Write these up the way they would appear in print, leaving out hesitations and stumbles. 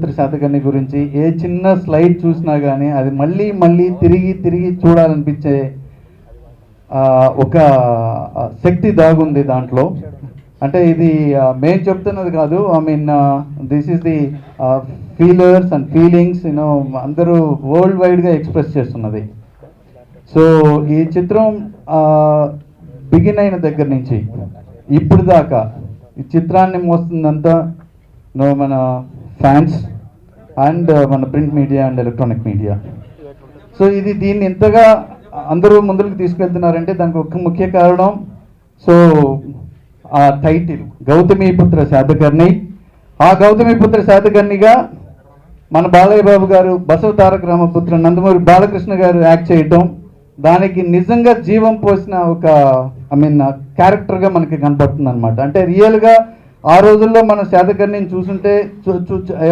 పుత్ర శాతకర్ణి గురించి ఏ చిన్న స్లైడ్ చూసినా కానీ అది మళ్ళీ మళ్ళీ తిరిగి తిరిగి చూడాలనిపించే ఒక శక్తి దాగుంది దాంట్లో. అంటే ఇది మేము చెప్తున్నది కాదు, I mean this is the feelers and feelings you know అందరూ వరల్డ్ వైడ్గా ఎక్స్ప్రెస్ చేస్తున్నది. సో ఈ చిత్రం బిగిన్ అయిన దగ్గర నుంచి ఇప్పుడు దాకా ఈ చిత్రాన్ని మోస్తుందంతా మన ఫ్యాన్స్ అండ్ మన print media and electronic media. So దీన్ని ఎంతగా అందరూ ముందుకు తీసుకెళ్తున్నారంటే దానికి ఒక ముఖ్య కారణం సో ఆ టైటిల్ గౌతమిపుత్ర శాతకర్ణి. ఆ గౌతమిపుత్ర శాతకర్ణిగా మన బాలయ్య బాబు గారు, బసవ తారక రామపుత్ర నందమూరి బాలకృష్ణ గారు యాక్ట్ చేయటం, దానికి నిజంగా జీవం పోసిన ఒక క్యారెక్టర్గా మనకి కనపడుతుంది అనమాట. అంటే రియల్గా ఆ రోజుల్లో మన శాతకర్ణిని చూసుంటే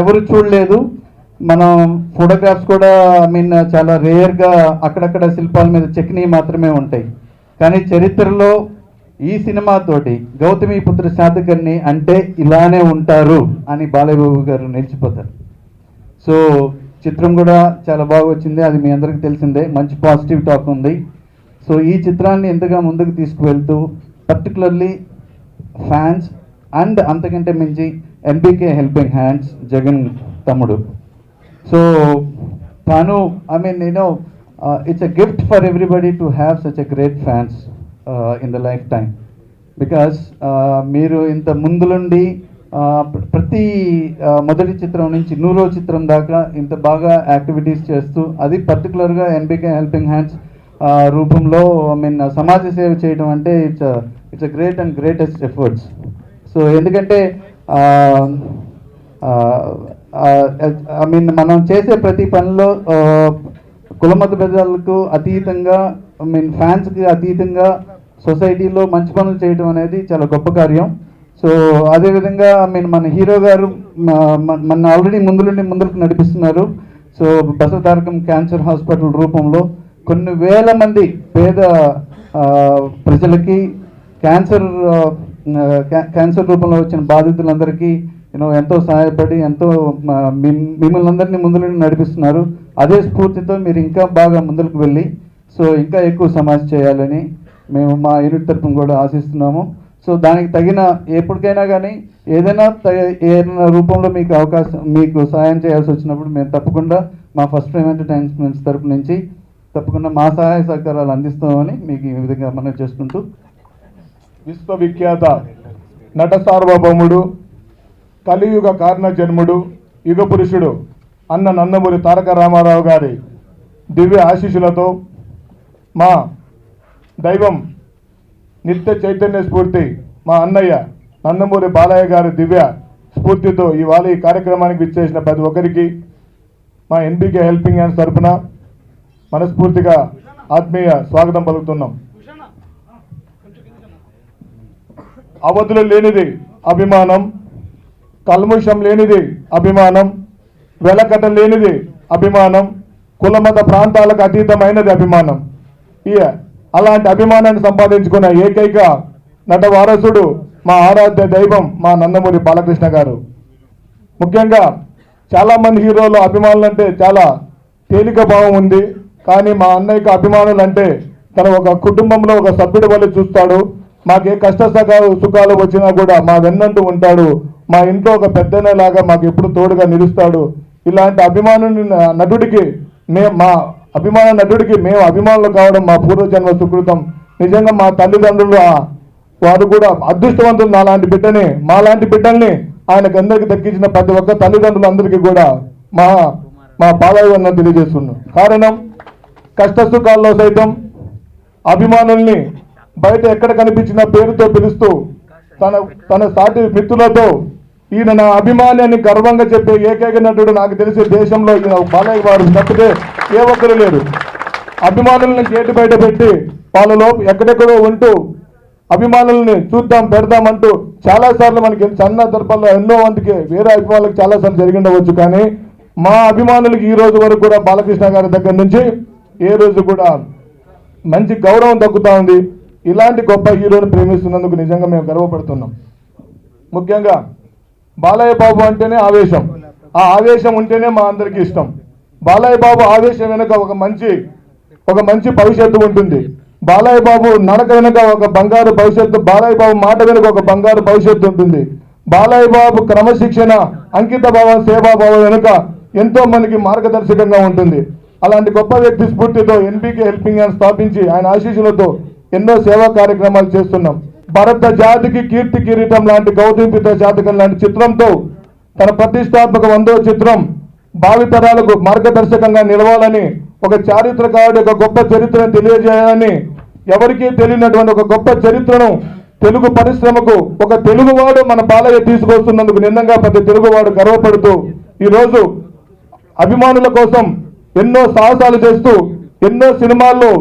ఎవరు చూడలేదు. మనం ఫోటోగ్రాఫ్స్ కూడా చాలా రేర్గా అక్కడక్కడ శిల్పాల మీద చెక్కినవి మాత్రమే ఉంటాయి. కానీ చరిత్రలో ఈ సినిమాతోటి గౌతమిపుత్ర శాతకర్ణి అంటే ఇలానే ఉంటారు అని బాలయ్య బాబు గారు నిలిచిపోతారు. సో చిత్రం కూడా చాలా బాగా వచ్చింది, అది మీ అందరికీ తెలిసిందే. మంచి పాజిటివ్ టాక్ ఉంది. సో ఈ చిత్రాన్ని ఎంతగా ముందుకు తీసుకువెళ్తూ పర్టికులర్లీ ఫ్యాన్స్ అండ్ అంతకంటే మించి ఎన్బికే హెల్పింగ్ హ్యాండ్స్ జగన్ తమ్ముడు. సో తాను it's a gift for everybody to have such a great fans in the life time. Because మీరు ఇంత ముందులుండి ప్రతి మొదటి చిత్రం నుంచి 100వ చిత్రం దాకా ఇంత బాగా యాక్టివిటీస్ చేస్తూ, అది పర్టికులర్గా ఎన్బికే హెల్పింగ్ హ్యాండ్స్ రూపంలో సమాజ సేవ చేయడం అంటే it's a great and greatest efforts. So ఎందుకంటే మనం చేసే ప్రతి పనిలో కులమత భేదాలకు అతీతంగా ఫ్యాన్స్కి అతీతంగా సొసైటీలో మంచి పనులు చేయడం అనేది చాలా గొప్ప కార్యం. సో అదేవిధంగా మన హీరో గారు మన ఆల్రెడీ ముందుకు నడిపిస్తున్నారు. So Basava Tarakam cancer hospital రూపంలో కొన్ని వేల మంది పేద ప్రజలకి క్యాన్సర్ రూపంలో వచ్చిన బాధితులందరికీ ఎంతో సహాయపడి ఎంతో మిమ్మల్ని అందరినీ ముందుకు నడిపిస్తున్నారు. అదే స్ఫూర్తితో మీరు ఇంకా బాగా ముందుకు వెళ్ళి సో ఇంకా ఎక్కువ సమాజ చేయాలని మేము మా యూనిట్ తరఫున కూడా ఆశిస్తున్నాము. సో దానికి తగిన ఎప్పటికైనా కానీ ఏదైనా రూపంలో మీకు సహాయం చేయాల్సి వచ్చినప్పుడు మేము తప్పకుండా మా ఫస్ట్ టైం ఎంటర్టైన్మెంట్స్ తరపు నుంచి తప్పకుండా మా సహాయ సహకారాలు అందిస్తామని మీకు ఈ విధంగా మనం చేసుకుంటూ, విశ్వవిఖ్యాత నట సార్వభౌముడు, కలియుగ కారణ జన్ముడు, యుగ పురుషుడు అన్న నందమూరి తారక రామారావు గారి దివ్య ఆశీస్సులతో మా దైవం నిత్య చైతన్య స్ఫూర్తి మా అన్నయ్య నందమూరి బాలయ్య గారి దివ్య స్ఫూర్తితో ఇవాళ ఈ కార్యక్రమానికి విచ్చేసిన ప్రతి ఒక్కరికి మా ఎన్బికే హెల్పింగ్ హ్యాండ్స్ తరఫున మనస్ఫూర్తిగా ఆత్మీయ స్వాగతం పలుకుతున్నాం. అవధులు లేనిది అభిమానం, కల్ముషం లేనిది అభిమానం, వెలకట లేనిది అభిమానం, కులమత ప్రాంతాలకు అతీతమైనది అభిమానం. అలాంటి అభిమానాన్ని సంపాదించుకున్న ఏకైక నట వారసుడు మా ఆరాధ్య దైవం మా నందమూరి బాలకృష్ణ గారు. ముఖ్యంగా చాలామంది హీరోలు అభిమానులు అంటే చాలా తేలిక భావం ఉంది. కానీ మా అన్నయ్యకి అభిమానులు అంటే తన ఒక కుటుంబంలో ఒక సభ్యుడి వల్ల చూస్తాడు. మాకే కష్ట సుఖాలు వచ్చినా కూడా మా వెన్నంటూ ఉంటాడు. మా ఇంట్లో ఒక పెద్దనేలాగా మాకు ఎప్పుడు తోడుగా నిలుస్తాడు. ఇలాంటి నటుడికి మేము అభిమానులు కావడం మా పూర్వజన్మ సుకృతం. నిజంగా మా తల్లిదండ్రులు వారు కూడా అదృష్టవంతులు. మాలాంటి బిడ్డల్ని ఆయనకు అందరికీ దక్కించిన ప్రతి ఒక్క తల్లిదండ్రులందరికీ కూడా మా పాదాభివందనం తెలియజేస్తున్నాం. కారణం కష్ట సుఖాల్లో సైతం అభిమానుల్ని బయట ఎక్కడ కనిపించిన పేరుతో పిలుస్తూ తన సాటి మిత్రులతో ఈయన నా అభిమాని అని గర్వంగా చెప్పే ఏకైక నటుడు నాకు తెలిసి దేశంలో ఈయన బాలయ్య వారు తప్పితే ఏ ఒక్కరు లేరు. అభిమానులను గేటు బయట పెట్టి వాళ్ళలో ఎక్కడెక్కడో ఉంటూ అభిమానుల్ని చూద్దాం పెడదామంటూ చాలాసార్లు మనకి సందర్భాల్లో ఎన్నో మందికి వేరే అభిమానులకు చాలాసార్లు జరిగిండవచ్చు. కానీ మా అభిమానులకి ఈ రోజు వరకు కూడా బాలకృష్ణ గారి దగ్గర నుంచి ఏ రోజు కూడా మంచి గౌరవం దక్కుతూ ఉంది. ఇలాంటి గొప్ప హీరోని ప్రేమిస్తున్నందుకు నిజంగా మేము గర్వపడుతున్నాం. ముఖ్యంగా బాలయ్య బాబు అంటేనే ఆవేశం. ఆ ఆవేశం ఉంటేనే మా అందరికీ ఇష్టం. బాలయ్య బాబు ఆవేశం వెనుక ఒక మంచి భవిష్యత్తు ఉంటుంది. బాలయ్య బాబు నడక వెనుక ఒక బంగారు భవిష్యత్తు, బాలయ్య బాబు మాట వెనుక ఒక బంగారు భవిష్యత్తు ఉంటుంది. బాలయ్య బాబు క్రమశిక్షణ, అంకిత భావం, సేవాభావం వెనుక ఎంతో మనకి మార్గదర్శకంగా ఉంటుంది. అలాంటి గొప్ప వ్యక్తి స్ఫూర్తితో ఎన్బీకే హెల్పింగ్ హ్యాండ్ స్థాపించి ఆయన ఆశీస్సులతో ఎన్నో సేవా కార్యక్రమాలు చేస్తున్నాం. భరత జాతికి కీర్తి కిరీటం లాంటి గౌతమిపుత్ర జాతకం లాంటి చిత్రంతో తన ప్రతిష్టాత్మక 100వ చిత్రం భావితరాలకు మార్గదర్శకంగా నిలవాలని, ఒక చారిత్రకారుడు ఒక గొప్ప చరిత్రను తెలియజేయాలని, ఎవరికీ తెలియనటువంటి ఒక గొప్ప చరిత్రను తెలుగు పరిశ్రమకు ఒక తెలుగువాడు మన బాలయ్య తీసుకొస్తున్నందుకు నిజంగా ప్రతి తెలుగువాడు గర్వపడుతూ ఈరోజు అభిమానుల కోసం ఎన్నో సాహసాలు చేస్తూ ఎన్నో సినిమాల్లో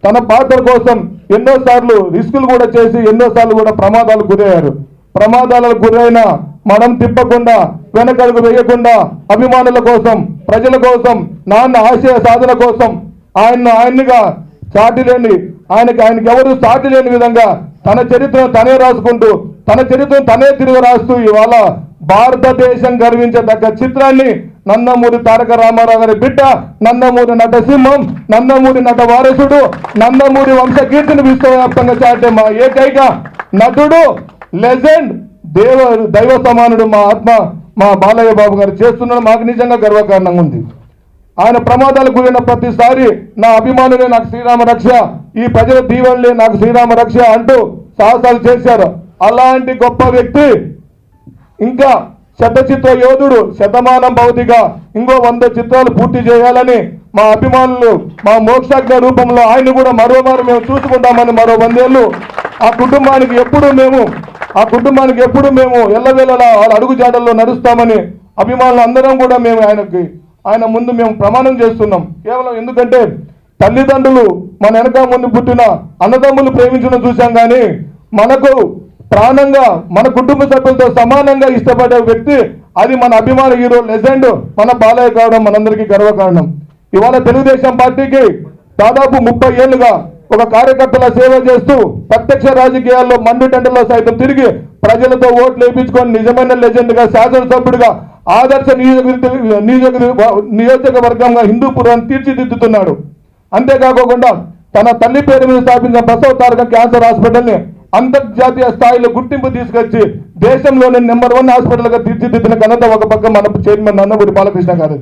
తన పాత్ర కోసం ఎన్నోసార్లు రిస్కులు కూడా చేసి ఎన్నోసార్లు కూడా ప్రమాదాలకు గురయ్యారు. ప్రమాదాలకు గురైన మనం తిప్పకుండా, వెనకడుగు వేయకుండా అభిమానుల కోసం, ప్రజల కోసం, నాన్న ఆశయ సాధన కోసం ఆయన్నిగా సాటిలేని ఆయనకి ఎవరు సాటి లేని విధంగా తన చరిత్రను తనే రాసుకుంటూ, తన చరిత్రను తనే తిరిగి రాస్తూ ఇవాళ భారతదేశం గర్వించదగ్గ చిత్రాన్ని నందమూరి తారక రామారావు గారి బిడ్డ, నందమూరి నటసింహం, నందమూరి నట వారసుడు, నందమూరి వంశకీర్తిని విశ్వవ్యాప్తంగా చాటే మా ఏకైక నటుడు, లెజెండ్, దైవ సమానుడు మా బాలయ్య బాబు గారు చేస్తున్నాడు. మాకు నిజంగా గర్వకారణంగా ఉంది. ఆయన ప్రమాదాలకు గురైన ప్రతిసారి నా అభిమానులే నాకు శ్రీరామ రక్ష, ఈ ప్రజల దీవెనలే నాకు శ్రీరామ రక్ష అంటూ సాహసాలు చేశారు. అలాంటి గొప్ప వ్యక్తి ఇంకా శతచిత్ర యోధుడు, శతమానం భౌతిగా ఇంకో 100 చిత్రాలు పూర్తి చేయాలని మా అభిమానులు మా మోక్షాజ్ఞ రూపంలో ఆయన కూడా మరోమారు మేము చూసుకుంటామని మరో 100 ఏళ్ళు ఆ కుటుంబానికి ఎప్పుడు మేము ఎల్లవేళలా వాళ్ళ అడుగుజాడల్లో నడుస్తామని అభిమానులు అందరం కూడా మేము ఆయన ముందు మేము ప్రమాణం చేస్తున్నాం. కేవలం ఎందుకంటే తల్లిదండ్రులు మన వెనక ముందు పుట్టిన అన్నదమ్ములు ప్రేమించడం చూసాం, కానీ మనకు ప్రాణంగా మన కుటుంబ సభ్యులతో సమానంగా ఇష్టపడే వ్యక్తి అది మన అభిమాన హీరో, లెజెండ్ మన బాలయ్య కావడం మనందరికీ గర్వకారణం. ఇవాళ తెలుగుదేశం పార్టీకి దాదాపు 30 ఏళ్లుగా ఒక కార్యకర్తల సేవ చేస్తూ ప్రత్యక్ష రాజకీయాల్లో మండుటెండలో సైతం తిరిగి ప్రజలతో ఓట్లు వేయించుకొని నిజమైన లెజెండ్గా, శాసనసభ్యుడిగా, ఆదర్శ నియోజకవర్గంగా హిందూపురాన్ని తీర్చిదిద్దుతున్నాడు. అంతేకాకుండా తన తల్లి పేరు మీద స్థాపించిన బసవ తారక క్యాన్సర్ హాస్పిటల్ని అంతర్జాతీయ స్థాయిలో గుర్తింపు తీసుకొచ్చి దేశంలోనే నెంబర్ 1 హాస్పిటల్గా తీర్చిదిద్దిన ఘనత ఒక పక్క మన చైర్మన్ నందమూరి బాలకృష్ణ గారు.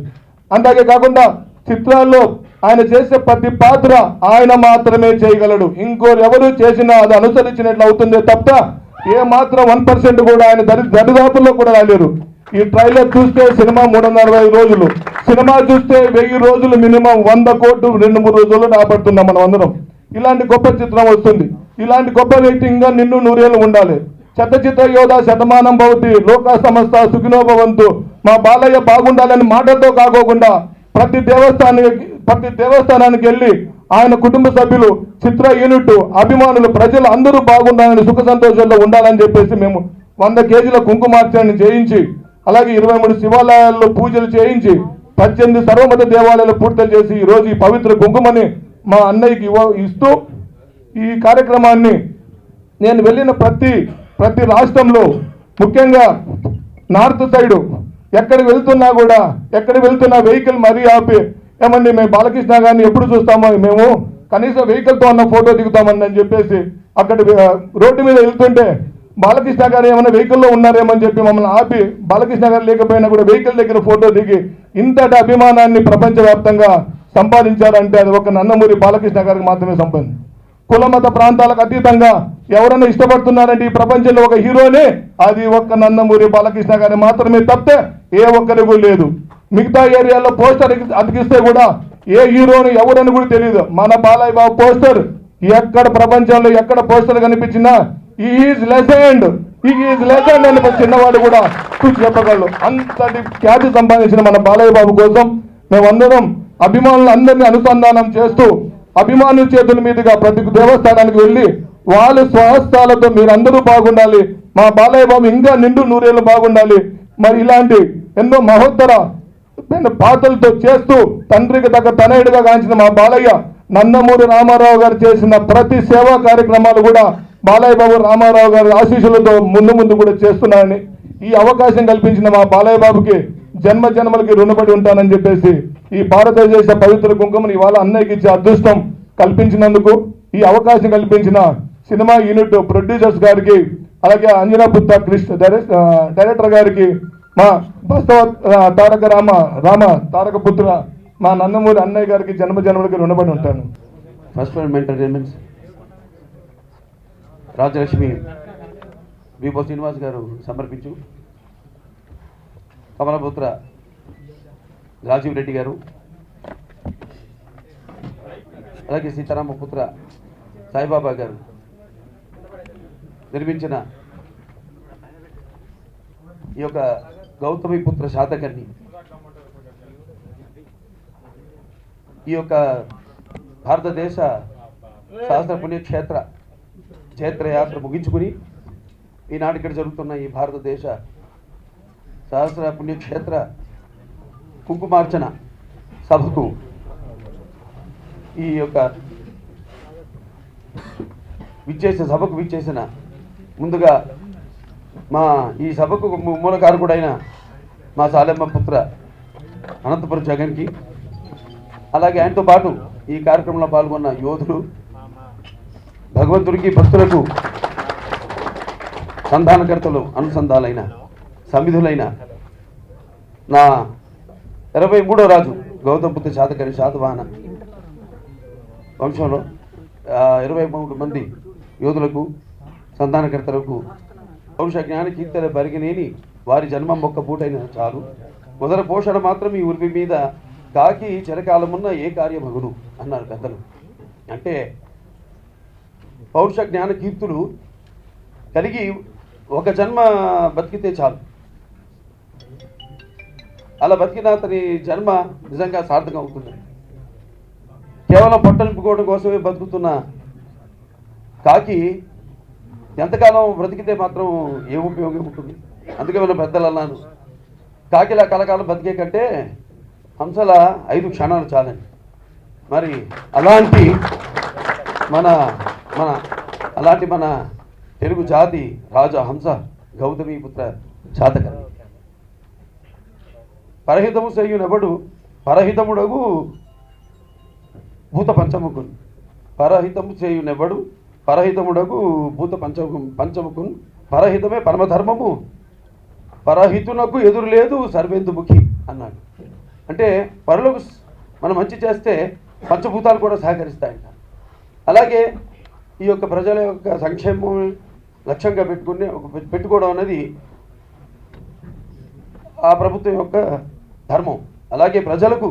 అంతేకాకుండా చిత్రాల్లో ఆయన చేసే ప్రతి పాత్ర ఆయన మాత్రమే చేయగలడు. ఇంకోరెవరు చేసినా అది అనుసరించినట్లు అవుతుందే తప్ప ఏ మాత్రం 1% కూడా ఆయన దరిదాపుల్లో కూడా రాలేరు. ఈ ట్రైలర్ చూస్తే సినిమా 360 రోజులు, సినిమా చూస్తే 1000 రోజులు, మినిమం 100 కోట్లు 2-3 రోజుల్లో రాబడుతున్నాం మనం అందరం. ఇలాంటి గొప్ప చిత్రం వస్తుంది. ఇలాంటి గొప్ప వ్యక్తి ఇంకా నిన్ను 100 ఏళ్ళు ఉండాలి. శతచిత్ర యోధ, శతమానం భవతి, లోకా సమస్త సుఖినోభవంతు, మా బాలయ్య బాగుండాలని మాటలతో కాకోకుండా ప్రతి దేవస్థానానికి వెళ్ళి ఆయన కుటుంబ సభ్యులు, చిత్ర యూనిట్, అభిమానులు, ప్రజలు అందరూ బాగుండాలని, సుఖ సంతోషాల్లో ఉండాలని చెప్పేసి మేము 100 కేజీల కుంకుమార్చనని చేయించి, అలాగే 23 శివాలయాల్లో పూజలు చేయించి 18 సర్వమత దేవాలయాలు పూర్తి చేసి ఈరోజు ఈ పవిత్ర కుంకుమని మా అన్నయ్యకి ఇస్తూ ఈ కార్యక్రమాన్ని నేను వెళ్ళిన ప్రతి రాష్ట్రంలో, ముఖ్యంగా నార్త్ సైడు ఎక్కడికి వెళ్తున్నా వెహికల్ మరీ ఆపి, ఏమండి మేము బాలకృష్ణ గారిని ఎప్పుడు చూస్తామో, మేము కనీసం వెహికల్తో అన్న ఫోటో దిగుతామని అని చెప్పేసి అక్కడ రోడ్డు మీద వెళ్తుంటే బాలకృష్ణ గారు ఏమైనా వెహికల్లో ఉన్నారేమని చెప్పి మమ్మల్ని ఆపి, బాలకృష్ణ గారు లేకపోయినా కూడా వెహికల్ దగ్గర ఫోటో దిగి ఇంతటి అభిమానాన్ని ప్రపంచవ్యాప్తంగా సంపాదించారంటే అది ఒక నందమూరి బాలకృష్ణ గారికి మాత్రమే సంపాదించింది. కుల మత ప్రాంతాలకు అతీతంగా ఎవరైనా ఇష్టపడుతున్నారంటే ఈ ప్రపంచంలో ఒక హీరోనే అది ఒక్క నందమూరి బాలకృష్ణ గారి మాత్రమే తప్పితే ఏ ఒక్కరికి లేదు. మిగతా ఏరియాలో పోస్టర్ అతికిస్తే కూడా ఏ హీరోని ఎవరని కూడా తెలియదు. మన బాలయ్య బాబు పోస్టర్ ఎక్కడ ప్రపంచంలో ఎక్కడ పోస్టర్ కనిపించినా ఈజ్ లెజెండ్ అని చిన్నవాడు కూడా చూసి చెప్పగలరు. అంతటి ఖ్యాతి సంపాదించిన మన బాలయ్య బాబు కోసం మేమందరం అభిమానులందరినీ అనుసంధానం చేస్తూ అభిమానుల చేతుల మీదుగా ప్రతి దేవస్థానానికి వెళ్ళి వాళ్ళ స్వహస్తాలతో మీరందరూ బాగుండాలి, మా బాలయ్య బాబు ఇంకా నిండు 100 ఏళ్ళు బాగుండాలి, మరి ఇలాంటి ఎన్నో మహోత్తర పాత్రలతో చేస్తూ తండ్రికి తగ్గ తనయుడిగా గాంచిన మా బాలయ్య నందమూరి రామారావు గారు చేసిన ప్రతి సేవా కార్యక్రమాలు కూడా బాలయ్య బాబు రామారావు గారి ఆశీస్సులతో ముందు కూడా చేస్తున్నారని ఈ అవకాశం కల్పించిన మా బాలయ్య బాబుకి జన్మ జన్మలకి రుణపడి ఉంటానని చెప్పేసి ఈ భారతదేశ పవిత్ర కుంకుమని ఇవాళ అన్నయ్యకి ఇచ్చే అదృష్టం కల్పించినందుకు, ఈ అవకాశం కల్పించిన సినిమా యూనిట్ ప్రొడ్యూసర్స్ గారికి, అలాగే అంజనా పుత్త కృష్ణ డైరెక్టర్ గారికి, మా బస్తవ తారక పుత్ర మా నందమూరి అన్నయ్య గారికి జన్మ జన్మలకి రుణపడి ఉంటాను. First film entertainments Rajalakshmi Vibho Srinivas garu సమర్పించు, కమలపుత్ర రాజీవ్ రెడ్డి గారు, అలాగే సీతారామ పుత్ర సాయిబాబా గారు నిర్మించిన ఈ యొక్క గౌతమి పుత్ర శాతకర్ణి ఈ యొక్క భారతదేశ శాస్త్ర పుణ్యక్షేత్ర చైత్రయాత్ర ముగించుకుని ఈనాటి ఇక్కడ జరుగుతున్న ఈ భారతదేశ సహస్ర పుణ్యక్షేత్ర కుంకుమార్చన సభకు ఈ యొక్క విచ్చేసిన ముందుగా మా ఈ సభకు మూలకారకుడైన మా సాలెమ్మ పుత్ర అనంతపురం జగన్కి, అలాగే ఆయనతో పాటు ఈ కార్యక్రమంలో పాల్గొన్న యోధులు, భగవంతుడికి భక్తులకు సంధానకర్తలు, అనుసంధాలైన సమిధులైన నా 23వ రాజు గౌతమ పుత్ర శాతకర్ణి శాతవాహన వంశంలో 23 మంది యోధులకు, సంధానకర్తలకు వంశ జ్ఞాన కీర్తన బరిగినేని వారి జన్మం ఒక్క పూటైన చాలు, మొదల పోషణ మాత్రం ఈ ఉర్వి మీద కాకి చిరకాలమున్న ఏ కార్యమగును అన్నారు పెద్దలు. అంటే పౌరుష జ్ఞాన కీర్తులు కలిగి ఒక జన్మ బతికితే చాలు, అలా బతికిన అతని జన్మ నిజంగా సార్థకం అవుతుంది. కేవలం పొట్ట నింపుకోవడం కోసమే బతుకుతున్న కాకి ఎంతకాలం బ్రతికితే మాత్రం ఏ ఉపయోగం ఉంటుంది? అందుకే మన పెద్దలు అన్నాను, కాకిలా కలకాలం బతికే కంటే హంసల 5 క్షణాలు చాలండి. మరి అలాంటి మన తెలుగు జాతి రాజా హంస గౌతమి పుత్ర శాతకర్ణి. పరహితము చేయునెవడు పరహితముడగు భూత పంచముకున్, పరహితము చేయునెవడు పరహితముడగు భూత పంచముకున్, పరహితమే పరమధర్మము, పరహితునకు ఎదురు లేదు సర్వేందుముఖి అన్నాడు. అంటే పరులకు మనం మంచి చేస్తే పంచభూతాలు కూడా సహకరిస్తాయంట. అలాగే ఈ యొక్క ప్రజల యొక్క సంక్షేమం లక్ష్యంగా పెట్టుకోవడం అనేది ఆ ప్రభుత్వం యొక్క ధర్మం. అలాగే ప్రజలకు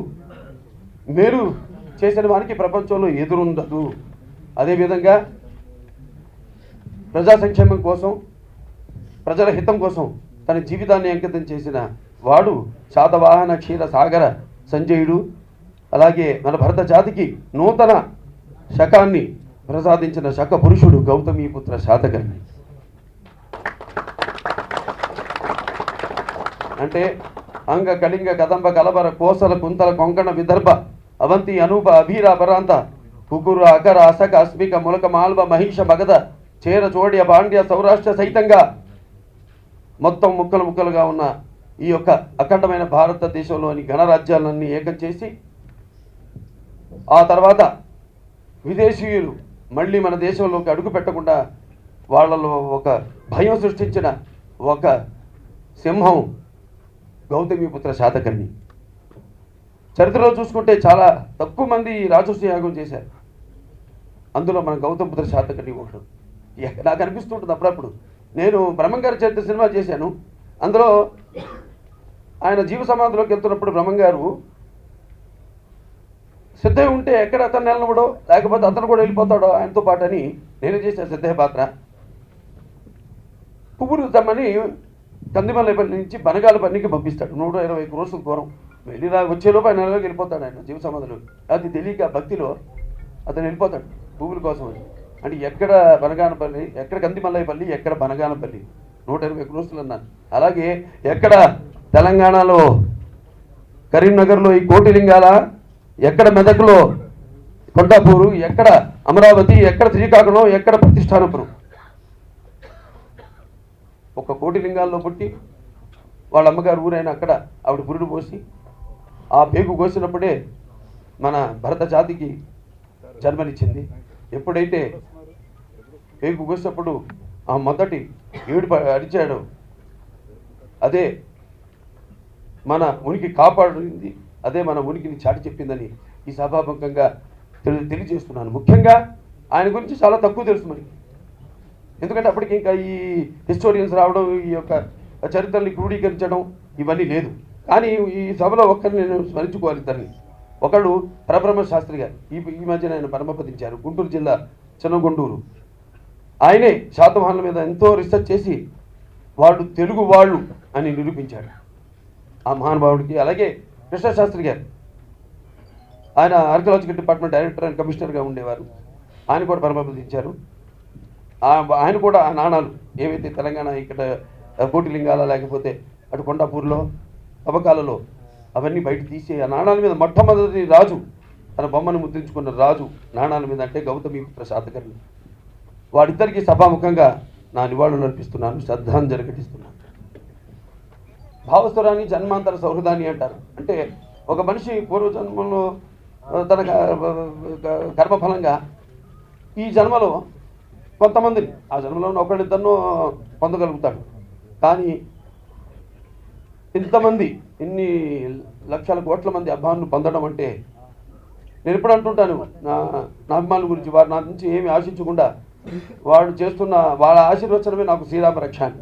మేలు చేసిన వారికి ప్రపంచంలో ఎదురుండదు. అదేవిధంగా ప్రజా సంక్షేమం కోసం, ప్రజల హితం కోసం తన జీవితాన్ని అంకితం చేసిన వాడు శాతవాహన క్షీర సాగర సంజయుడు. అలాగే మన భరత జాతికి నూతన శకాన్ని ప్రసాదించిన శక పురుషుడు గౌతమి పుత్ర శాతకర్ణి. అంటే అంగ కళింగ కదంబ కలబర కోసల కుంతల కొంకణ విదర్భ అవంతి అనూప అభీర పరాంత కుకురు అకర అసక అస్మిక ములక మాల్వ మహిష మగధ చేర చోడియ పాండ్య సౌరాష్ట్ర సైతంగా మొత్తం ముక్కలు ముక్కలుగా ఉన్న ఈ యొక్క అఖండమైన భారతదేశంలోని గణరాజ్యాలన్నీ ఏకం చేసి ఆ తర్వాత విదేశీయులు మళ్ళీ మన దేశంలోకి అడుగు పెట్టకుండా వాళ్ళలో ఒక భయం సృష్టించిన ఒక సింహం గౌతమిపుత్ర శాతకర్ణి. చరిత్రలో చూసుకుంటే చాలా తక్కువ మంది రాజసూయ యాగం చేశారు. అందులో మన గౌతమిపుత్ర శాతకర్ణి ఒకడు. నాకు అనిపిస్తుంటుంది అప్పుడప్పుడు, నేను బ్రహ్మంగారి చరిత్ర సినిమా చేశాను. అందులో ఆయన జీవ సమాధిలోకి వెళ్తున్నప్పుడు బ్రహ్మంగారు సిద్ధయ్య ఉంటే ఎక్కడ అతను నిలబడో, లేకపోతే అతను కూడా వెళ్ళిపోతాడో ఆయనతో పాటు అని నేను చేశాను సిద్ధయ్య పాత్ర. పువ్వులు తమ్మని కందిమల్లపల్లి నుంచి బనగాలపల్లికి పంపిస్తాడు. 120 క్రోర్ల దూరం వెళ్ళి వచ్చేలోపు ఆయన నెలలోకి వెళ్ళిపోతాడు. ఆయన జీవ సమాధిలో అది తెలియక భక్తిలో అతను వెళ్ళిపోతాడు పువ్వుల కోసం అని. అంటే ఎక్కడ బనగానపల్లి, ఎక్కడ కందిమల్లపల్లి, ఎక్కడ బనగానపల్లి, 120 క్రోర్లు అన్నాను. అలాగే ఎక్కడ తెలంగాణలో కరీంనగర్లో ఈ కోటిలింగాల, ఎక్కడ మెదక్లో కొండాపూరు, ఎక్కడ అమరావతి, ఎక్కడ శ్రీకాకుళం, ఎక్కడ ప్రతిష్టానపురం. ఒక కోటి లింగాల్లో పుట్టి వాళ్ళ అమ్మగారు ఊరైన అక్కడ ఆవిడ పురుడు పోసి ఆ పేగు కోసినప్పుడే మన భరత జాతికి జన్మనిచ్చింది. ఎప్పుడైతే పేగు కోసినప్పుడు ఆ మొదటి ఏడు అడిచాడు, అదే మన ఉనికి కాపాడింది, అదే మన ఉనికిని చాటి చెప్పిందని ఈ సభాముఖంగా తెలియజేస్తున్నాను. ముఖ్యంగా ఆయన గురించి చాలా తక్కువ తెలుసు మనకి, ఎందుకంటే అప్పటికి ఇంకా ఈ హిస్టోరియన్స్ రావడం, ఈ యొక్క చరిత్రని క్రోడీకరించడం ఇవన్నీ లేదు. కానీ ఈ సభలో ఒక్కరిని నేను స్మరించుకోవాలి, ఇద్దరిని. ఒకళ్ళు పరబ్రహ్మ శాస్త్రి గారు, ఈ మధ్యన ఆయన పరమపదించారు, గుంటూరు జిల్లా చిన్నగుంటూరు. ఆయనే శాతవాహనుల మీద ఎంతో రీసెర్చ్ చేసి వాళ్ళు తెలుగు వాళ్ళు అని నిరూపించాడు ఆ మహానుభావుడికి. అలాగే కృష్ణశాస్త్రి గారు, ఆయన ఆర్కియాలజికల్ డిపార్ట్మెంట్ డైరెక్టర్ అండ్ కమిషనర్గా ఉండేవారు, ఆయన కూడా పరమపదించారు. ఆయన కూడా ఆ నాణాలు ఏవైతే తెలంగాణ ఇక్కడ కోటిలింగాల లేకపోతే అటు కొండాపూర్లో తవ్వకాలలో అవన్నీ బయట తీసి ఆ నాణాల మీద మొట్టమొదటి రాజు తన బొమ్మను ముద్రించుకున్న రాజు నాణాల మీద అంటే గౌతమిపుత్ర శాతకర్ణి. వాడిద్దరికీ సభాముఖంగా నా నివాళులు అర్పిస్తున్నాను, శ్రద్ధాంజలి ఘటిస్తున్నాను. భావస్వరాన్ని జన్మాంతర సౌహృదాన్ని అంటారు. అంటే ఒక మనిషి పూర్వజన్మలో తన కర్మఫలంగా ఈ జన్మలో కొంతమందిని ఆ జన్మలో ఒకళ్ళిద్దరినో పొందగలుగుతాడు. కానీ ఇంతమంది ఇన్ని లక్షల కోట్ల మంది అభిమానులు పొందడం అంటే, నేను ఎప్పుడు అంటుంటాను నా అభిమానుల గురించి, వారు నా నుంచి ఏమి ఆశించకుండా వాడు చేస్తున్న వాళ్ళ ఆశీర్వచనమే నాకు శ్రీరామ రక్ష అని.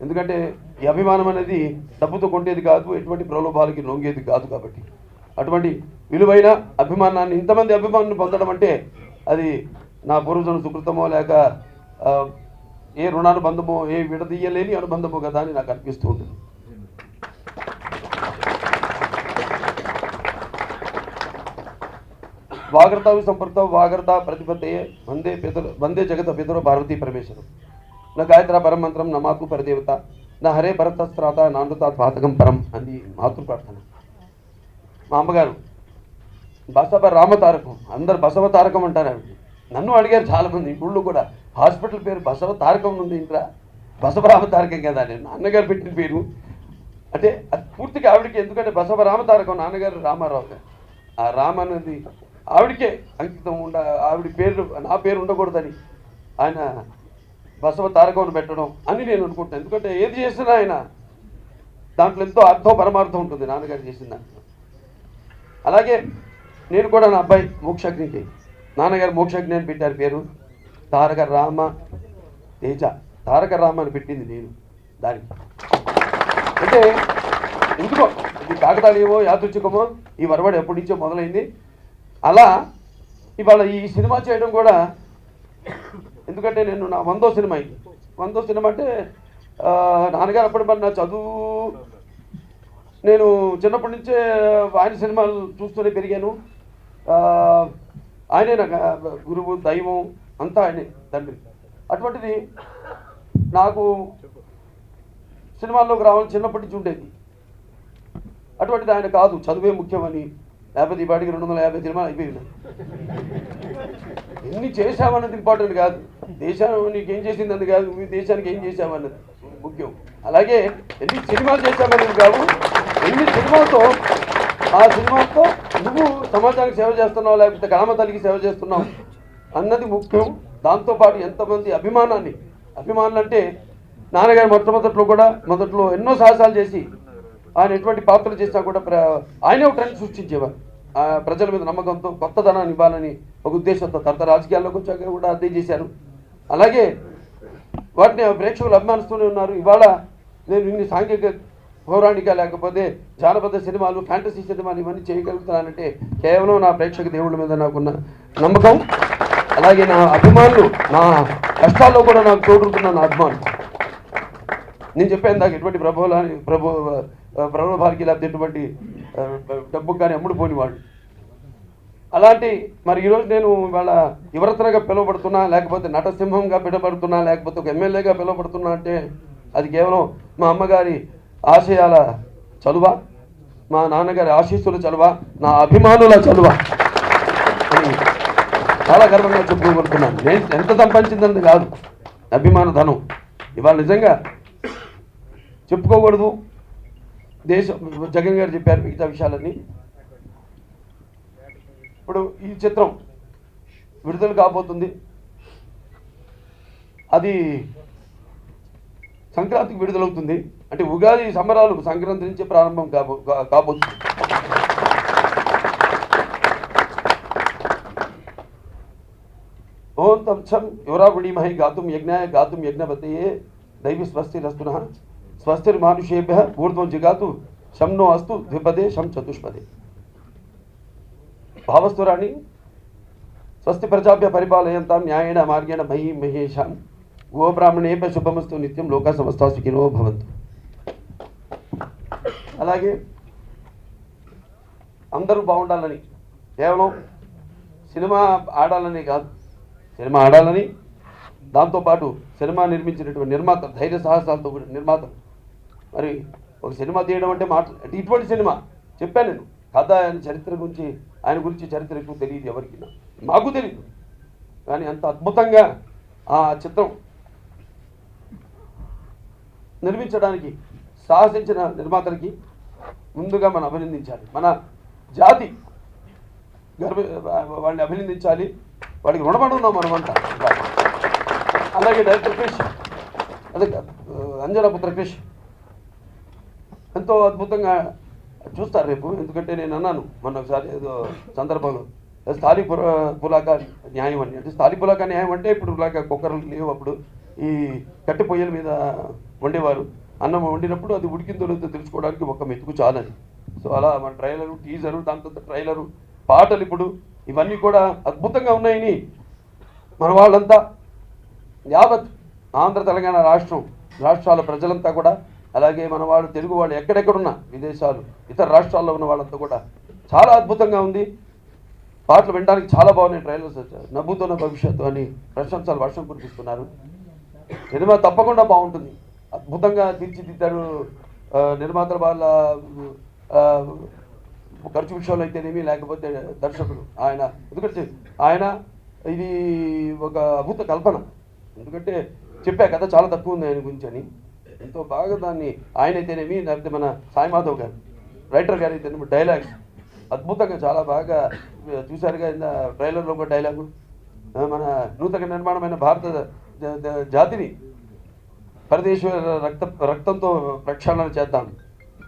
ఎందుకంటే ఈ అభిమానం అనేది డబ్బుతో కొంటేది కాదు, ఎటువంటి ప్రలోభాలకి లొంగేది కాదు. కాబట్టి అటువంటి విలువైన అభిమానాన్ని ఇంతమంది అభిమానులు పొందడం అంటే అది నా పూర్వజన్మ సుకృతమో లేక ఏ రుణానుబంధమో ఏ విడదీయలేని అనుబంధమో కదా అని నాకు అనిపిస్తూ ఉంటుంది. వాగర్తావి సంపృక్త వాగర్త ప్రతిపత్తయే వందే జగత పితరో పార్వతీ పరమేశ్వరం నా గాయత్ర పరం మంత్రం నమాతు పరదేవత నా హరే భరతస్త్రాత నాందుతాత్ పాతకం పరం అని మాతృ ప్రార్థన. మా అమ్మగారు బసవ రామతారకం, అందరు బసవ తారకం అంటారు ఆవిడ. నన్ను అడిగారు చాలామంది, ఇప్పుడు కూడా హాస్పిటల్ పేరు బసవ తారకం ఉంది, ఇంట్లో బసవ రామతారకం కదా నేను నాన్నగారు పెట్టిన పేరు. అంటే అది పూర్తిగా ఆవిడకి, ఎందుకంటే బసవ రామతారకం నాన్నగారు రామారావు గారు. ఆ రామ అనేది ఆవిడకే అంకితం ఆవిడ పేరు నా పేరు ఉండకూడదని ఆయన బసవ తారకం పెట్టడం అని నేను అనుకుంటాను. ఎందుకంటే ఏది చేసినా ఆయన దాంట్లో ఎంతో అర్థం పరమార్థం ఉంటుంది నాన్నగారు చేసిన దాంట్లో. అలాగే నేను కూడా నా అబ్బాయి మోక్షాగ్నికి నాన్నగారు మోక్షాగ్ని అని పెట్టారు పేరు. తారక రామ తేజ, తారక రామ అని పెట్టింది నేను దానికి. అంటే ఎందుకో ఇది కాకతాళీయమో యాదృచ్ఛికమో ఈ వరవడి ఎప్పటి నుంచో మొదలైంది. అలా ఇవాళ ఈ సినిమా చేయడం కూడా, ఎందుకంటే నేను నా 100వ సినిమా ఇది. 100వ సినిమా అంటే నాన్నగారు అప్పుడు మరి నా చదువు, నేను చిన్నప్పటి నుంచే ఆయన సినిమాలు చూస్తూనే పెరిగాను. ఆయనే నాకు గురువు, దైవం అంతా ఆయనే, తండ్రి. అటువంటిది నాకు సినిమాల్లోకి రావాలని చిన్నప్పటి నుంచి ఉండేది. అటువంటిది ఆయన కాదు, చదువే ముఖ్యమని, లేకపోతే ఈ పాటికి 250 సినిమాలు అయిపోయింది. ఎన్ని చేశామన్నది ఇంపార్టెంట్ కాదు, దేశానికి ఏం చేసింది అది కాదు, మీ దేశానికి ఏం చేశామన్నది ముఖ్యం. అలాగే ఎన్ని సినిమాలు చేశామన్నది కాదు, ఎన్ని సినిమాలతో ఆ సినిమాతో నువ్వు సమాజానికి సేవ చేస్తున్నావు లేకపోతే గ్రామ తల్లికి సేవ చేస్తున్నావు అన్నది ముఖ్యం. దాంతోపాటు ఎంతమంది అభిమానులు అంటే నాన్నగారు మొదట్లో ఎన్నో సాహసాలు చేసి ఆయన ఎటువంటి పాత్రలు చేసినా కూడా ఆయనే ఒక ట్రెండ్ సృష్టించేవారు. ప్రజల మీద నమ్మకంతో కొత్తదనాన్ని ఇవ్వాలని ఒక ఉద్దేశంతో తర్వాత రాజకీయాల్లోకి వచ్చాక కూడా అదే చేశారు. అలాగే వాటిని ప్రేక్షకులు అభిమానిస్తూనే ఉన్నారు. ఇవాళ నేను ఇన్ని సాంఘిక పౌరాణిక లేకపోతే జానపద సినిమాలు, ఫ్యాంటసీ సినిమాలు ఇవన్నీ చేయగలుగుతున్నానంటే కేవలం నా ప్రేక్షక దేవుళ్ళ మీద నాకున్న నమ్మకం, అలాగే నా అభిమానులు నా కష్టాల్లో కూడా నాకు తోడుతున్న నా అభిమానులు. నేను చెప్పాను నాకు ఎటువంటి ప్రలోభాలకి లేకపోతే ఎటువంటి డబ్బుకు కానీ అమ్ముడుపోని వాళ్ళు. అలాంటి మరి ఈరోజు నేను వాళ్ళ యువరత్నగా పిలువబడుతున్నా, లేకపోతే నటసింహంగా పిలువబడుతున్నా, లేకపోతే ఒక ఎమ్మెల్యేగా పిలువబడుతున్నా అంటే అది కేవలం మా అమ్మగారి ఆశయాల చలువ, మా నాన్నగారి ఆశీస్సుల చలువ, నా అభిమానుల చలువ అని చాలా గర్వంగా చెప్పుకోగలుగుతున్నాను. నేను ఎంత సంపాదించిందని కాదు, అభిమాన ధనం ఇవాళ నిజంగా చెప్పుకోకూడదు. జగన్ గారు చెప్పారు మిగతా విషయాలన్నీ. ఇప్పుడు ఈ చిత్రం విడుదల కాబోతుంది. అది సంక్రాంతికి విడుదలవుతుంది. అంటే ఉగాది సంబరాలు సంక్రాంతి నుంచే ప్రారంభం కాబోతుంది. ఓం తం యువరాగుణీమహి గాతుం యజ్ఞాయ గాతుం యజ్ఞపతయే దైవి స్వస్తిరస్తునః స్వస్తిర్మానుషేభ్యః ఊర్ధ్వం జిగాతు శం నో అస్తు ద్విపదే శం చతుష్పదే. భావస్తురాణి స్వస్తి ప్రజాభ్య పరిపాలయంతాం న్యాయేణ మార్గేణ మహీ మహేషాం గోబ్రాహ్మణేభ్య శుభమస్తు నిత్యం లోకా సమస్తా సుఖినో భవంతు. అలాగే అందరూ బాగుండాలని, కేవలం సినిమా ఆడాలని కాదు, సినిమా ఆడాలని, దాంతోపాటు సినిమా నిర్మించినటువంటి నిర్మాత ధైర్య సాహసాలతో కూడిన నిర్మాత. మరి ఒక సినిమా తీయడం అంటే అంటే ఇటువంటి సినిమా చెప్పాను నేను. కథ ఆయన చరిత్ర గురించి, ఆయన గురించి చరిత్ర ఎక్కువ తెలియదు ఎవరికి, మాకు తెలియదు. కానీ అంత అద్భుతంగా ఆ చిత్రం నిర్మించడానికి సాహసించిన నిర్మాతలకి ముందుగా మనం అభినందించాలి. మన జాతి వాళ్ళని అభినందించాలి, వాడికి రుణపడి ఉన్నాం మనమంతా. అలాగే డైరెక్టర్ క్రిష్, అదే అంజనాపుత్ర క్రిష్ ఎంతో అద్భుతంగా చూస్తారు రేపు. ఎందుకంటే నేను అన్నాను మొన్న ఒకసారి ఏదో సందర్భంలో, స్థానిక పులాక న్యాయం అని. అంటే స్థానిక పులాక న్యాయం అంటే ఇప్పుడు పులాక కుక్కర్లు లేవు, అప్పుడు ఈ కట్టె పొయ్యల మీద వండేవారు. అన్నం వండినప్పుడు అది ఉడికిందో లేదో తెలుసుకోవడానికి ఒక మెతుకు చాలని. సో అలా మన ట్రైలరు, టీజరు, దాంతో ట్రైలరు, పాటలు ఇప్పుడు ఇవన్నీ కూడా అద్భుతంగా ఉన్నాయని మన వాళ్ళంతా, యావత్ ఆంధ్ర తెలంగాణ రాష్ట్రాల ప్రజలంతా కూడా, అలాగే మన వాళ్ళు తెలుగు వాళ్ళు ఎక్కడెక్కడున్నా, విదేశాలు, ఇతర రాష్ట్రాల్లో ఉన్న వాళ్ళంతా కూడా చాలా అద్భుతంగా ఉంది. పాటలు వినడానికి చాలా బాగున్నాయి. ట్రైలర్స్ నవ్వుతున్న భవిష్యత్తు అని ప్రశంసలు వర్షం కురిపిస్తున్నారు. సినిమా తప్పకుండా బాగుంటుంది. అద్భుతంగా తీర్చిదిద్దారు నిర్మాతల వాళ్ళ ఖర్చు విషయంలో అయితేనేమి, లేకపోతే దర్శకుడు ఆయన. ఎందుకంటే ఆయన ఇది ఒక అద్భుత కల్పన. ఎందుకంటే చెప్పా కథ చాలా తక్కువ ఉంది ఆయన గురించి అని, ఎంతో బాగా దాన్ని ఆయన అయితేనేమి, లేకపోతే మన సాయి మాధవ్ గారు రైటర్ గారు అయితేనేమి డైలాగ్స్ అద్భుతంగా చాలా బాగా చూశారుగా. ట్రైలర్లో ఒక డైలాగు, మన నూతన నిర్మాణమైన భారత జాతిని పరదేశ రక్తంతో ప్రక్షాళన చేద్దాం,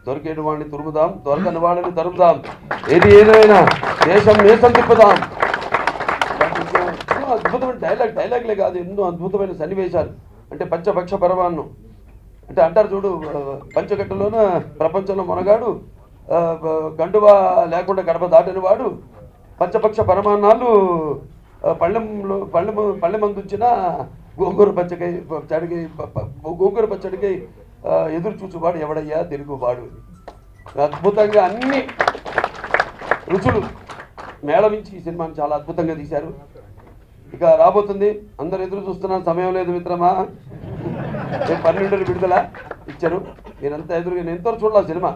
దొరికేటి వాడిని తురుముదాం, దొరకని వాడిని తరుముదాం, ఏదైనా దేశం నేసం తిప్పుదాం. అద్భుతమైన డైలాగ్లే కాదు, ఎన్నో అద్భుతమైన సన్నివేశాలు. అంటే పంచపక్ష పరమాన్నం అంటే అంటారు చూడు, పంచగట్టులోన ప్రపంచంలో మొనగాడు, గండువా లేకుండా గడప దాటని వాడు, పంచపక్ష పరమాన్నాలు పళ్ళెమందుంచిన గోంగూర పచ్చడికై ఎదురు చూచువాడు ఎవడయ్యా తెలుగువాడు. అద్భుతంగా అన్ని రుచులు మేళవించి ఈ సినిమాని చాలా అద్భుతంగా తీశారు. ఇక రాబోతుంది, అందరు ఎదురు చూస్తున్నారు, సమయం లేదు మిత్రమా. 12 విడుదల ఇచ్చారు, మీరంతా ఎదురుగా. నేను ఎంతో చూడలా సినిమా,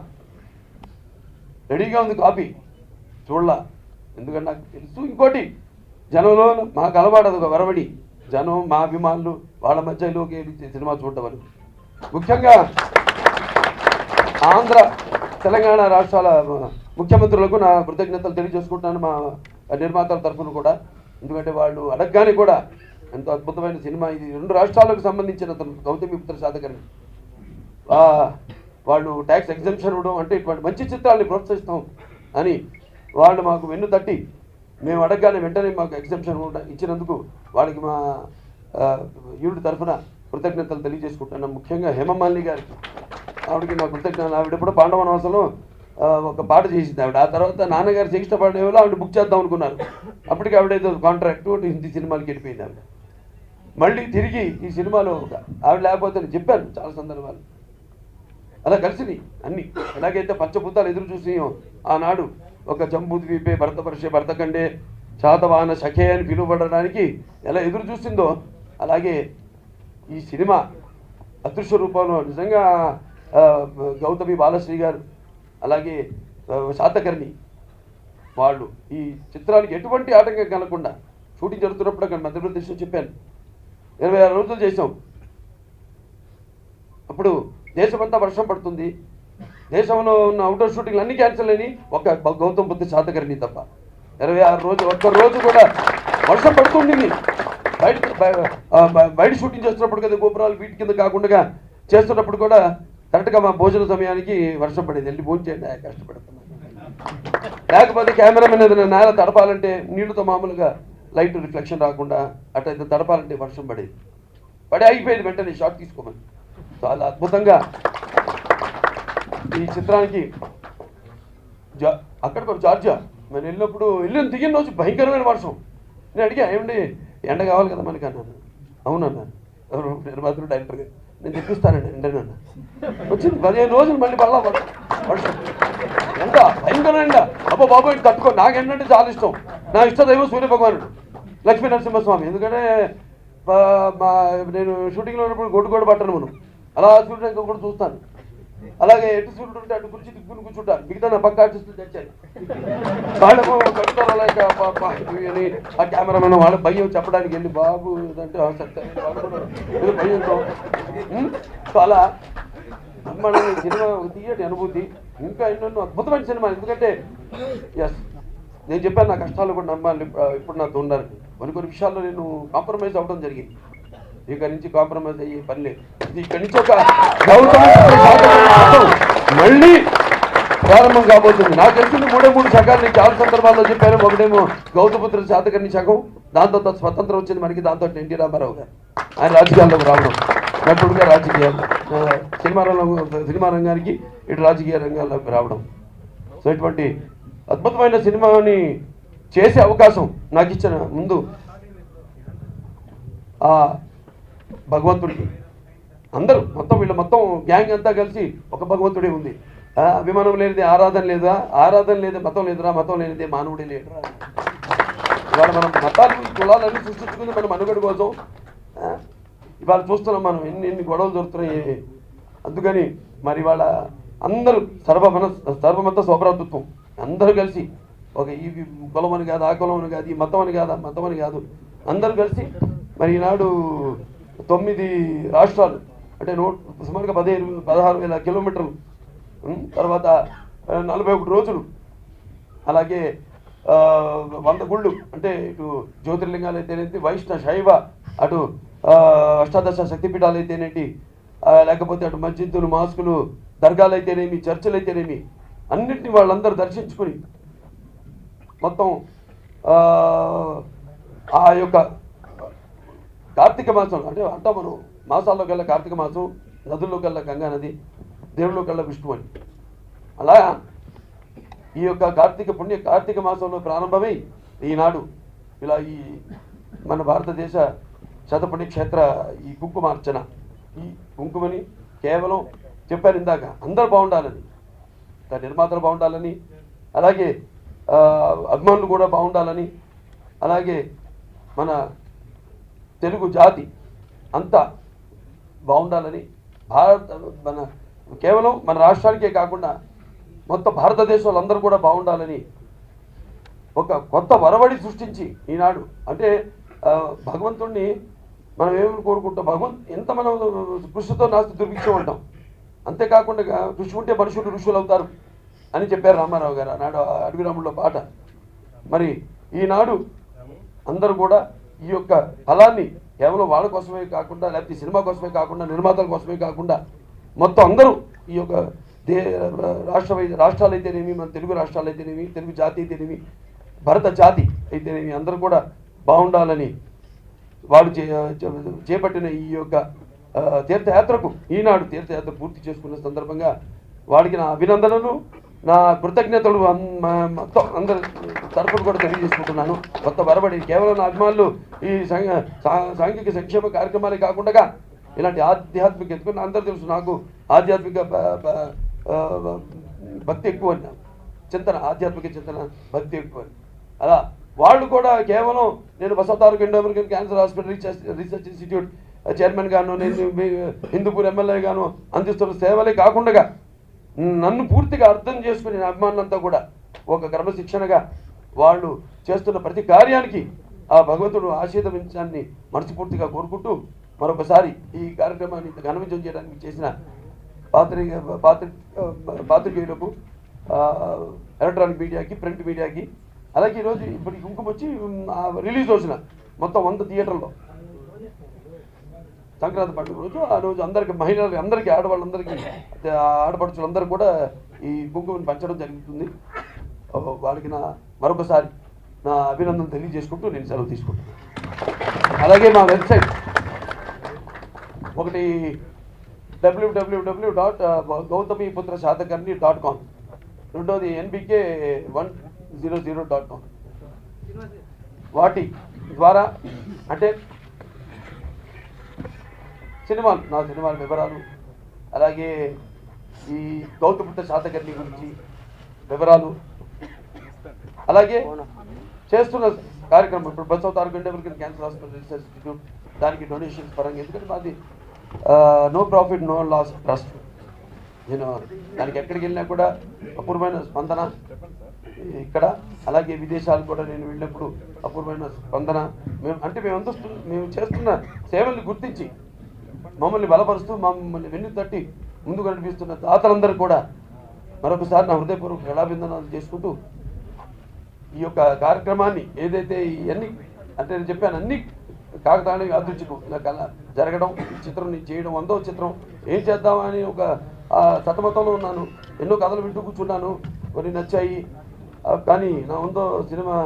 రెడీగా ఉంది కాపీ, చూడలా. ఎందుకంటే నాకు తెలుసు. ఇంకోటి, జనంలో మాకు అలవాడదు ఒక వరవడి, జనం మా అభిమానులు వాళ్ళ మధ్యలోకి సినిమా చూడటం అని. ముఖ్యంగా ఆంధ్ర తెలంగాణ రాష్ట్రాల ముఖ్యమంత్రులకు నా కృతజ్ఞతలు తెలియజేసుకుంటున్నాను, మా నిర్మాతల తరఫున కూడా. ఎందుకంటే వాళ్ళు అడగగానే కూడా ఎంతో అద్భుతమైన సినిమా ఇది, 2 రాష్ట్రాలకు సంబంధించిన గౌతమిపుత్ర శాతకర్ణి, వాళ్ళు ట్యాక్స్ ఎగ్జంప్షన్ ఇవ్వడం, అంటే ఇటువంటి మంచి చిత్రాలని ప్రోత్సహిస్తాం అని వాళ్ళు మాకు వెన్ను తట్టి, మేము అడగగానే వెంటనే మాకు ఎగ్జంప్షన్ ఇచ్చినందుకు వాళ్ళకి మా యూనిట్ తరఫున కృతజ్ఞతలు తెలియజేసుకుంటున్నాం. ముఖ్యంగా హేమమాలిని గారికి, ఆవిడకి నా కృతజ్ఞతలు. ఆవిడ ఎప్పుడు పాండవనవాసంలో ఒక పాట చేసింది ఆవిడ. ఆ తర్వాత నాన్నగారు శ్రేష్ఠ పాడేవాళ్ళు ఆవిడ బుక్ చేద్దాం అనుకున్నారు. అప్పటికి ఆవిడేదో కాంట్రాక్టు హిందీ సినిమాలకి వెళ్ళిపోయింది ఆవిడ. మళ్ళీ తిరిగి ఈ సినిమాలో ఆవిడ లేకపోతే నేను చెప్పాను చాలా సందర్భాలు. అలా కలిసినాయి అన్నీ. ఎలాగైతే పంచభూతాలు ఎదురు చూసి ఆనాడు ఒక జంబూద్వీపే భరతపరిషే భరతఖండే శాతవాహన సఖే అని పిలువబడడానికి ఎలా ఎదురు చూసిందో, అలాగే ఈ సినిమా అదృశ్య రూపంలో నిజంగా గౌతమి బాలశ్రీ గారు, అలాగే శాతకర్ణి వాళ్ళు ఈ చిత్రానికి ఎటువంటి ఆటంకం కలగకుండా షూటింగ్ జరుగుతున్నప్పుడు అక్కడ మధ్యప్రదేశ్లో చెప్పాను 26 రోజులు చేసాం. అప్పుడు దేశమంతా వర్షం పడుతుంది, దేశంలో ఉన్న అవుట్డోర్ షూటింగ్లు అన్ని క్యాన్సిల్ అయినాయి, ఒక గౌతమ్ బుద్ధ శాతకర్ణి తప్ప. 26 రోజు ఒక్క రోజు కూడా వర్షం పడుతుండింది. బయట షూటింగ్ చేస్తున్నప్పుడు కదా, గోపురాలు వీటి కింద కాకుండా చేస్తున్నప్పుడు కూడా కరెక్ట్గా మా భోజన సమయానికి వర్షం పడేది. వెళ్ళి భోజనం చేయండి, కష్టపడుతున్నాను. లేకపోతే కెమెరామెన్ ఏదైనా నేల తడపాలంటే నీళ్ళతో మామూలుగా లైట్ రిఫ్లెక్షన్ రాకుండా అట్లయితే తడపాలంటే వర్షం పడేది. పడి ఆగిపోయేది, వెంటనే షాట్ తీసుకోమని. చాలా అద్భుతంగా ఈ చిత్రానికి అక్కడ కూడా జార్జియా నేను వెళ్ళినప్పుడు దిగిన రోజు భయంకరమైన వర్షం. నేను అడిగా, ఏమండి ఎండ కావాలి కదా మనకి అన్నాను. అవునన్నా, ఎవరు నిర్మాతలు డైరెక్టర్ గారు, నేను తెప్పిస్తానండి ఎండనన్న. వచ్చింది 15 రోజులు మళ్ళీ పడలా వర్షం. ఎండ భయంకరమైన ఎండ. అబ్బా బాబు తట్టుకో. నాకు ఏంటంటే చాలా ఇష్టం. నా ఇష్టదైవం సూర్యభగవానుడు, లక్ష్మీ నరసింహస్వామి. ఎందుకంటే నేను షూటింగ్లో ఉన్నప్పుడు గొడ్డు కూడా పట్టను మనం, అలా సూర్యుడు కూడా చూస్తాను. అలాగే ఎటు సూర్యుడు ఉంటే అటు కుర్చీ దిక్కుని కూర్చుంటాను. మిగతా నా పక్క ఆర్టిస్టులు తెచ్చాను. వాళ్ళకు కట్టుతారు అలాగే అని ఆ కెమెరామెన్ వాళ్ళ భయం చెప్పడానికి వెళ్ళి బాబు అంటే ఏదో భయంతో. సో అలా మన సినిమా తీయటి అనుభూతి. ఇంకా ఎన్నెన్నో అద్భుతమైన సినిమా. ఎందుకంటే ఎస్, నేను చెప్పాను నా కష్టాలు కూడా నమ్మాలి ఇప్పుడు నాతో ఉన్నారు. కొన్ని విషయాల్లో నేను కాంప్రమైజ్ అవ్వడం జరిగింది. ఇక్కడి నుంచి కాంప్రమైజ్ అయ్యే పని లేదు. ఇది ఇక్కడి నుంచి ఒక మళ్ళీ ప్రారంభం కాబోతుంది. నాకు తెలిసింది 3 శకాలు నేను చాలా సందర్భాల్లో చెప్పాను. ఒకటేమో గౌతమిపుత్ర శాతకర్ణి శకం, దాంతో స్వతంత్రం వచ్చింది మనకి. దాంతో ఎన్టీ రామారావు గారు ఆయన రాజకీయాల్లోకి రావడం, నటుడుగా రాజకీయాలు, సినిమా రంగానికి ఇటు రాజకీయ రంగాల్లోకి రావడం. సో ఇటువంటి అద్భుతమైన సినిమాని చేసే అవకాశం నాకు ఇచ్చిన ముందు ఆ భగవంతుడికి, అందరూ మొత్తం వీళ్ళు మొత్తం గ్యాంగ్ అంతా కలిసి ఒక భగవంతుడే ఉంది. అభిమానం లేనిది ఆరాధన లేదా, ఆరాధన లేదా మతం లేదురా, మతం లేనిదే మానవుడే లేదురా. ఇవాళ మనం మతాలు కులాలన్నీ సృష్టించుకుంది మన మనుగడ కోసం. ఇవాళ చూస్తున్నాం మనం ఎన్ని గొడవలు దొరుకుతున్నాయి. అందుకని మరి ఇవాళ అందరూ సర్వమత స్వభ్రాతృత్వం, అందరూ కలిసి ఒక ఈ కులం అని కాదు, ఆ కులం అని కాదు, ఈ మతం అని కాదు, ఆ మతం అని కాదు, అందరూ కలిసి మరి ఈనాడు 9 రాష్ట్రాలు అంటే సుమారుగా 16,000 కిలోమీటర్లు, తర్వాత 41 రోజులు, అలాగే 100 గుళ్ళు, అంటే ఇటు జ్యోతిర్లింగాలు అయితేనేంటి, వైష్ణవ శైవ, అటు అష్టాదశ శక్తిపీఠాలు అయితేనేంటి, లేకపోతే అటు మస్జిద్దులు, మాస్కులు, దర్గాలు అయితేనేమి, చర్చలు అయితేనేమి, అన్నింటినీ వాళ్ళందరూ దర్శించుకుని మొత్తం ఆ యొక్క కార్తీక మాసం అంటే మనం మాసాల్లో కల్లా కార్తీక మాసం, నదుల్లో కల్లా గంగా నది, దేవుళ్ళో కల్లా విష్ణు అని, అలా ఈ యొక్క కార్తీక మాసంలో ప్రారంభమై ఈనాడు ఇలా ఈ మన భారతదేశ శతపుణ్యక్షేత్ర ఈ కుంకుమార్చన, ఈ కుంకుమని కేవలం చెప్పారు ఇందాక, అందరూ బాగుండాలని, నిర్మాతలు బాగుండాలని, అలాగే అభిమానులు కూడా బాగుండాలని, అలాగే మన తెలుగు జాతి అంతా బాగుండాలని, మన కేవలం మన రాష్ట్రానికే కాకుండా మొత్తం భారతదేశంలో అందరూ కూడా బాగుండాలని ఒక కొత్త వరవడి సృష్టించి ఈనాడు అంటే భగవంతుణ్ణి మనం ఏమని కోరుకుంటాం, ఎంత మనం కృషితో నాస్తి దుర్భిక్షం అంటాం. అంతేకాకుండా కృషి ఉంటే మనుషులు ఋషులు అవుతారు అని చెప్పారు రామారావు గారు ఆనాడు అడవి రాముల్లో పాట. మరి ఈనాడు అందరూ కూడా ఈ యొక్క ఫలాన్ని కేవలం వాళ్ళ కోసమే కాకుండా, లేకపోతే సినిమా కోసమే కాకుండా, నిర్మాతల కోసమే కాకుండా మొత్తం అందరూ ఈ యొక్క రాష్ట్రాలు అయితేనేమి, మన తెలుగు రాష్ట్రాలు అయితేనేమి, తెలుగు జాతి అయితేనేమి, భరత జాతి అయితేనేమి, అందరూ కూడా బాగుండాలని వాడు చేపట్టిన ఈ యొక్క తీర్థయాత్రకు, ఈనాడు తీర్థయాత్ర పూర్తి చేసుకున్న సందర్భంగా వాడికి నా అభినందనలు, నా కృతజ్ఞతలు మొత్తం అందరి తరఫున కూడా తెలియజేసుకుంటున్నాను. కొత్త వరబడి కేవలం నా అభిమానులు ఈ సాంఘిక సంక్షేమ కార్యక్రమాలే కాకుండా ఇలాంటి ఆధ్యాత్మిక ఎందుకంటే అందరూ తెలుసు నాకు ఆధ్యాత్మిక భక్తి ఎక్కువ అని, ఆధ్యాత్మిక చింతన భక్తి ఎక్కువ. అలా వాళ్ళు కూడా కేవలం నేను Basavataraka Indo American cancer hospital research institute chairman గాను, నేను హిందూపూర్ ఎమ్మెల్యే గాను అందిస్తున్న సేవలే కాకుండా నన్ను పూర్తిగా అర్థం చేసుకుని నా అభిమానులంతా కూడా ఒక క్రమశిక్షణగా వాళ్ళు చేస్తున్న ప్రతి కార్యానికి ఆ భగవంతుడు ఆశీర్వదించాన్ని మనస్ఫూర్తిగా కోరుకుంటూ మరొకసారి ఈ కార్యక్రమాన్ని ఘన విజయం చేయడానికి చేసిన పాత్రికేయులకు, ఎలక్ట్రానిక్ మీడియాకి, ప్రింట్ మీడియాకి, అలాగే ఈరోజు ఇప్పుడు కుంకుమ వచ్చి రిలీజ్ రోజున మొత్తం 100 థియేటర్లో సంక్రాంతి పండుగ రోజు, ఆ రోజు అందరికి మహిళలు అందరికీ, ఆడవాళ్ళందరికీ, ఆడపడుచులందరూ కూడా ఈ కుంకుమని పంచడం జరుగుతుంది. వాళ్ళకి మరొకసారి నా అభినందనలు తెలియజేసుకుంటూ నేను సెలవు తీసుకుంటాను. అలాగే మా వెబ్సైట్ ఒకటి www.gautamiputraShatakarni.com, రెండోది nbk100.com. వాటి ద్వారా అంటే నా సినిమాల వివరాలు, అలాగే ఈ గౌతమిపుత్ర శాతకర్ణి గురించి వివరాలు, అలాగే చేస్తున్న కార్యక్రమం ఇప్పుడు Basavatarakam cancer hospital research institute, దానికి డొనేషన్స్ పరంగా, ఎందుకంటే మాది no profit no loss trust. నేను దానికి ఎక్కడికి వెళ్ళినా కూడా అపూర్వమైన స్పందన ఇక్కడ, అలాగే విదేశాలు కూడా నేను వెళ్ళినప్పుడు అపూర్వమైన స్పందన. మేము చేస్తున్న సేవల్ని గుర్తించి మమ్మల్ని బలపరుస్తూ, మమ్మల్ని వెన్ను తట్టి ముందుకు నడిపిస్తున్న దాతలందరూ కూడా మరొకసారి నా హృదయపూర్వక కళాభిందనాలు చేసుకుంటూ ఈ యొక్క కార్యక్రమాన్ని ఏదైతే ఇవన్నీ అంటే నేను చెప్పాను, అన్ని కాకతాళీయ అదృష్టకు కళ జరగడం, ఈ చిత్రం నేను చేయడం, 100వ చిత్రం ఏం చేద్దామని ఒక సతమతంలో ఉన్నాను. ఎన్నో కథలు వింటూ కూర్చున్నాను, కొన్ని నచ్చాయి, కానీ నా 100వ సినిమా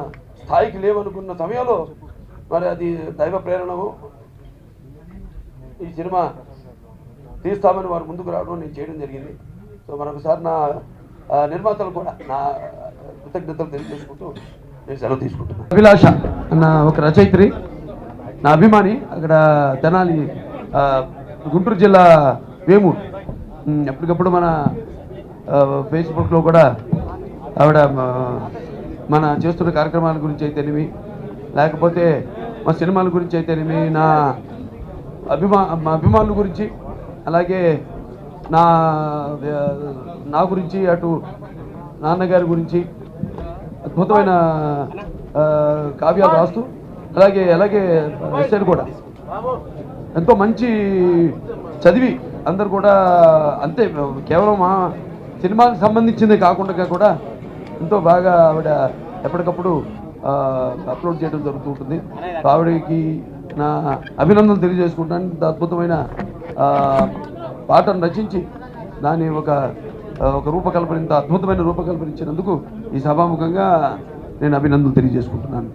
స్థాయికి లేవనుకున్న సమయంలో మరి అది దైవ ప్రేరణము. ఈ సినిమా తీస్తామని వారు ముందుకు రావడం, నేను చేయడం జరిగింది. సో మరొకసారి నా నిర్మాతలు కూడా నా కృతజ్ఞతలు తెలియజేసుకుంటూ నేను సెలవు తీసుకుంటున్నాను. అభిలాష అన్న ఒక రచయిత్రి, నా అభిమాని, అక్కడ తెనాలి గుంటూరు జిల్లా వేమూరు. ఎప్పటికప్పుడు మన ఫేస్బుక్లో కూడా ఆవిడ మన చేస్తున్న కార్యక్రమాల గురించి అయితేనేమి, లేకపోతే మా సినిమాల గురించి అయితేనేమి, నా అభిమానుల గురించి, అలాగే నా గురించి, అటు నాన్నగారి గురించి అద్భుతమైన కావ్యాలు రాస్తూ, అలాగే ఎస్సేలు కూడా ఎంతో మంచి చదివి అందరు కూడా అంతే, కేవలం మా సినిమాకి సంబంధించిందే కాకుండా కూడా ఎంతో బాగా ఆవిడ ఎప్పటికప్పుడు అప్లోడ్ చేయడం జరుగుతూ ఉంటుంది. ఆవిడకి నా అభినందనలు తెలియజేసుకుంటాను. ఇంత అద్భుతమైన పాటను రచించి దాని ఒక రూపకల్పన, ఇంత అద్భుతమైన రూపకల్పన ఇచ్చినందుకు ఈ సభాముఖంగా నేను అభినందనలు తెలియజేసుకుంటున్నాను.